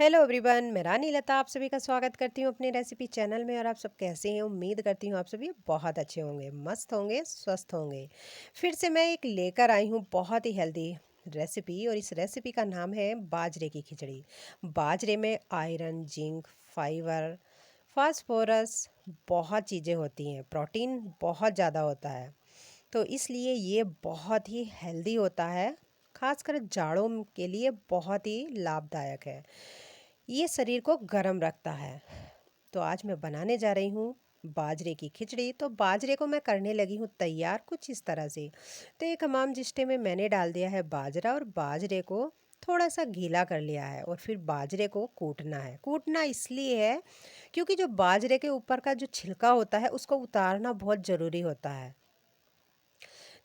Hello everyone, मैं रानी लता आप सभी का स्वागत करती हूँ अपने रेसिपी चैनल में। और आप सब कैसे हैं? उम्मीद करती हूँ आप सभी बहुत अच्छे होंगे, मस्त होंगे, स्वस्थ होंगे। फिर से मैं एक लेकर आई हूँ बहुत ही हेल्दी रेसिपी, और इस रेसिपी का नाम है बाजरे की खिचड़ी। बाजरे में आयरन, जिंक, फाइबर, फास्फोरस बहुत चीज़ें होती हैं, प्रोटीन बहुत ज़्यादा होता है। तो इसलिए ये बहुत ही हेल्दी होता है, खासकर जाड़ों के लिए बहुत ही लाभदायक है। ये शरीर को गर्म रखता है। तो आज मैं बनाने जा रही हूँ बाजरे की खिचड़ी। तो बाजरे को मैं करने लगी हूँ तैयार कुछ इस तरह से। तो एक हमाम दिस्ते में मैंने डाल दिया है बाजरा, और बाजरे को थोड़ा सा गीला कर लिया है, और फिर बाजरे को कूटना है। कूटना इसलिए है क्योंकि जो बाजरे के ऊपर का जो छिलका होता है उसको उतारना बहुत ज़रूरी होता है।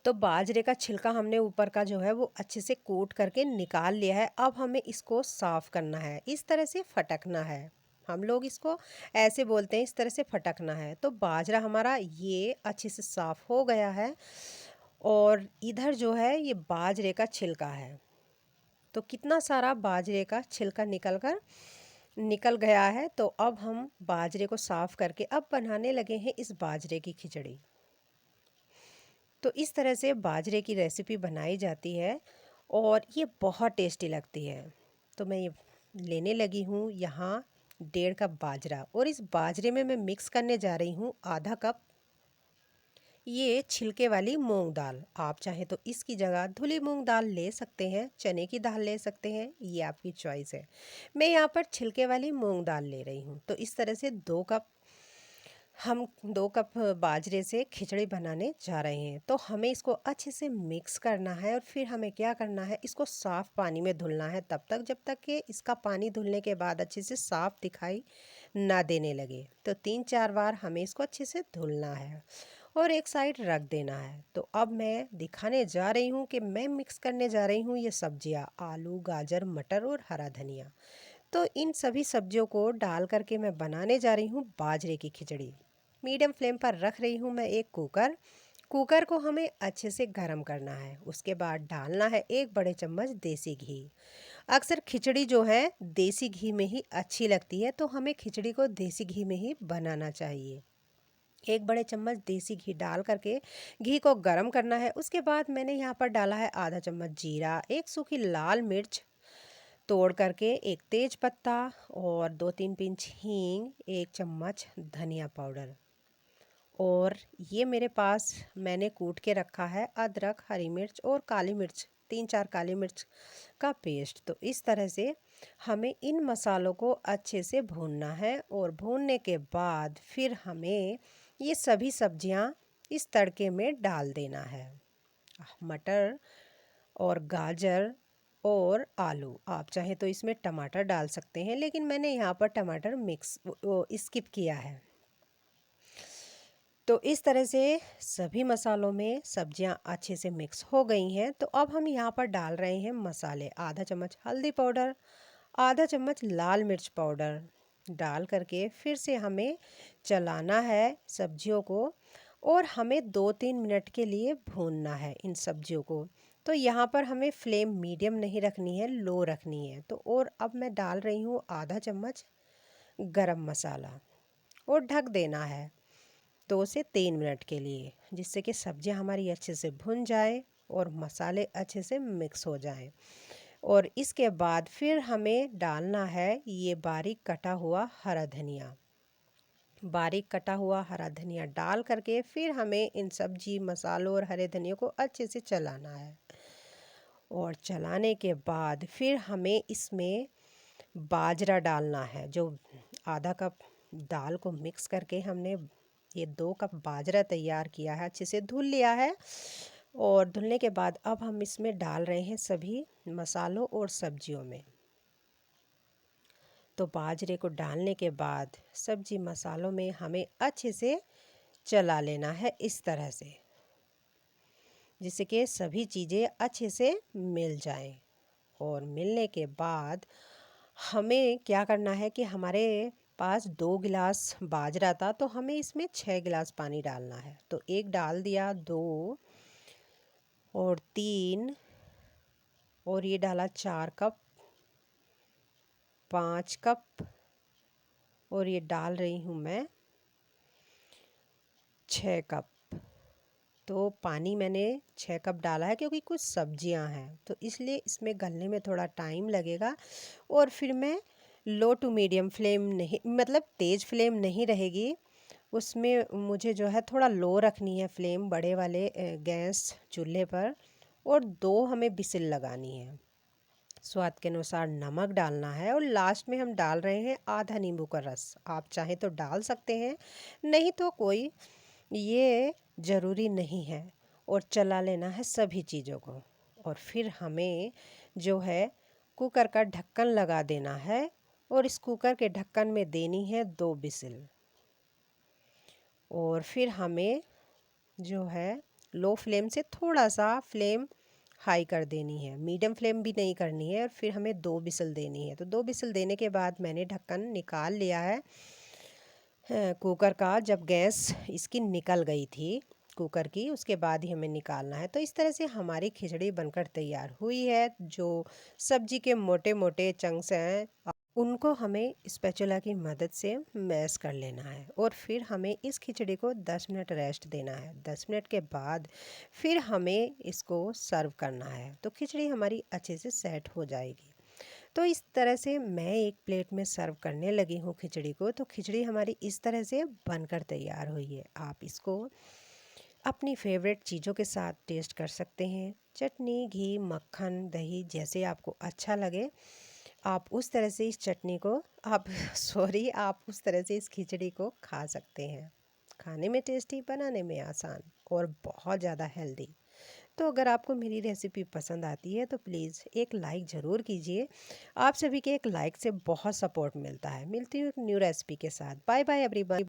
तो बाजरे का छिलका हमने ऊपर का जो है वो अच्छे से कूट करके निकाल लिया है। अब हमें इसको साफ़ करना है, इस तरह से फटकना है। हम लोग इसको ऐसे बोलते हैं, इस तरह से फटकना है। तो बाजरा हमारा ये अच्छे से साफ़ हो गया है, और इधर जो है ये बाजरे का छिलका है। तो कितना सारा बाजरे का छिलका निकल गया है। तो अब हम बाजरे को साफ़ करके अब बनाने लगे हैं इस बाजरे की खिचड़ी। तो इस तरह से बाजरे की रेसिपी बनाई जाती है, और ये बहुत टेस्टी लगती है। तो मैं ये लेने लगी हूँ यहाँ 1.5 कप बाजरा, और इस बाजरे में मैं मिक्स करने जा रही हूँ आधा कप ये छिलके वाली मूंग दाल। आप चाहे तो इसकी जगह धुली मूंग दाल ले सकते हैं, चने की दाल ले सकते हैं, ये आपकी चॉइस है। मैं यहाँ पर छिलके वाली मूंग दाल ले रही हूँ। तो इस तरह से 2 कप बाजरे से खिचड़ी बनाने जा रहे हैं। तो हमें इसको अच्छे से मिक्स करना है, और फिर हमें क्या करना है, इसको साफ़ पानी में धुलना है तब तक जब तक कि इसका पानी धुलने के बाद अच्छे से साफ़ दिखाई ना देने लगे। तो 3-4 बार हमें इसको अच्छे से धुलना है, और एक साइड रख देना है। तो अब मैं दिखाने जा रही हूँ कि मैं मिक्स करने जा रही हूँ ये सब्जियाँ, आलू, गाजर, मटर और हरा धनिया। तो इन सभी सब्जियों को डाल करके मैं बनाने जा रही हूँ बाजरे की खिचड़ी। मीडियम फ्लेम पर रख रही हूँ मैं एक कुकर। कुकर को हमें अच्छे से गर्म करना है। उसके बाद डालना है 1 बड़े चम्मच देसी घी। अक्सर खिचड़ी जो है देसी घी में ही अच्छी लगती है, तो हमें खिचड़ी को देसी घी में ही बनाना चाहिए। 1 बड़े चम्मच देसी घी डाल करके घी को गर्म करना है। उसके बाद मैंने यहाँ पर डाला है आधा चम्मच जीरा, एक सूखी लाल मिर्च तोड़ करके, एक तेज पत्ता, और 2-3 पिंच हींग, 1 चम्मच धनिया पाउडर। और ये मेरे पास मैंने कूट के रखा है अदरक, हरी मिर्च और काली मिर्च, 3-4 काली मिर्च का पेस्ट। तो इस तरह से हमें इन मसालों को अच्छे से भूनना है, और भूनने के बाद फिर हमें ये सभी सब्जियां इस तड़के में डाल देना है। मटर और गाजर और आलू, आप चाहे तो इसमें टमाटर डाल सकते हैं, लेकिन मैंने यहाँ पर टमाटर स्किप किया है। तो इस तरह से सभी मसालों में सब्जियां अच्छे से मिक्स हो गई हैं। तो अब हम यहाँ पर डाल रहे हैं मसाले। आधा चम्मच हल्दी पाउडर, आधा चम्मच लाल मिर्च पाउडर डाल करके फिर से हमें चलाना है सब्जियों को, और हमें 2-3 मिनट के लिए भूनना है इन सब्जियों को। तो यहाँ पर हमें फ्लेम मीडियम नहीं रखनी है, लो रखनी है। तो और अब मैं डाल रही हूँ आधा चम्मच गरम मसाला, और ढक देना है 2 से 3 मिनट के लिए, जिससे कि सब्जियां हमारी अच्छे से भुन जाए और मसाले अच्छे से मिक्स हो जाएं। और इसके बाद फिर हमें डालना है ये बारीक कटा हुआ हरा धनिया। बारीक कटा हुआ हरा धनिया डाल करके फिर हमें इन सब्जी, मसालों और हरे धनिया को अच्छे से चलाना है। और चलाने के बाद फिर हमें इसमें बाजरा डालना है। जो आधा कप दाल को मिक्स करके हमने ये 2 कप बाजरा तैयार किया है, अच्छे से धुल लिया है। और धुलने के बाद अब हम इसमें डाल रहे हैं सभी मसालों और सब्जियों में। तो बाजरे को डालने के बाद सब्जी मसालों में हमें अच्छे से चला लेना है इस तरह से, जिससे कि सभी चीज़ें अच्छे से मिल जाएं। और मिलने के बाद हमें क्या करना है कि हमारे पास 2 गिलास बाजरा था, तो हमें इसमें 6 गिलास पानी डालना है। तो एक डाल दिया, 2 और 3, और ये डाला 4 कप 5 कप और ये डाल रही हूँ मैं 6 कप। तो पानी मैंने 6 कप डाला है क्योंकि कुछ सब्जियां हैं तो इसलिए इसमें गलने में थोड़ा टाइम लगेगा। और फिर मैं लो टू मीडियम फ्लेम नहीं, मतलब तेज़ फ्लेम नहीं रहेगी उसमें, मुझे जो है थोड़ा लो रखनी है फ्लेम बड़े वाले गैस चूल्हे पर। और 2 हमें बिसिल लगानी है। स्वाद के अनुसार नमक डालना है और लास्ट में हम डाल रहे हैं आधा नींबू का रस। आप चाहे तो डाल सकते हैं, नहीं तो कोई ये ज़रूरी नहीं है। और चला लेना है सभी चीज़ों को। और फिर हमें जो है कुकर का ढक्कन लगा देना है और इस कुकर के ढक्कन में देनी है 2 बिसिल। और फिर हमें जो है लो फ्लेम से थोड़ा सा फ्लेम हाई कर देनी है, मीडियम फ्लेम भी नहीं करनी है। और फिर हमें 2 बिसल देनी है। तो 2 बिसल देने के बाद मैंने ढक्कन निकाल लिया है कुकर का। जब गैस इसकी निकल गई थी कुकर की, उसके बाद ही हमें निकालना है। तो इस तरह से हमारी खिचड़ी बनकर तैयार हुई है। जो सब्जी के मोटे मोटे चंक्स हैं उनको हमें स्पैचुला की मदद से मैश कर लेना है। और फिर हमें इस खिचड़ी को 10 मिनट रेस्ट देना है। 10 मिनट के बाद फिर हमें इसको सर्व करना है तो खिचड़ी हमारी अच्छे से सेट हो जाएगी। तो इस तरह से मैं एक प्लेट में सर्व करने लगी हूँ खिचड़ी को। तो खिचड़ी हमारी इस तरह से बनकर तैयार हुई है। आप इसको अपनी फेवरेट चीज़ों के साथ टेस्ट कर सकते हैं, चटनी, घी, मक्खन, दही, जैसे आपको अच्छा लगे आप उस तरह से इस चटनी को आप सॉरी आप उस तरह से इस खिचड़ी को खा सकते हैं। खाने में टेस्टी, बनाने में आसान और बहुत ज़्यादा हेल्दी। तो अगर आपको मेरी रेसिपी पसंद आती है तो प्लीज़ एक लाइक ज़रूर कीजिए। आप सभी के एक लाइक से बहुत सपोर्ट मिलता है। मिलती हूँ एक न्यू रेसिपी के साथ। Bye bye everyone.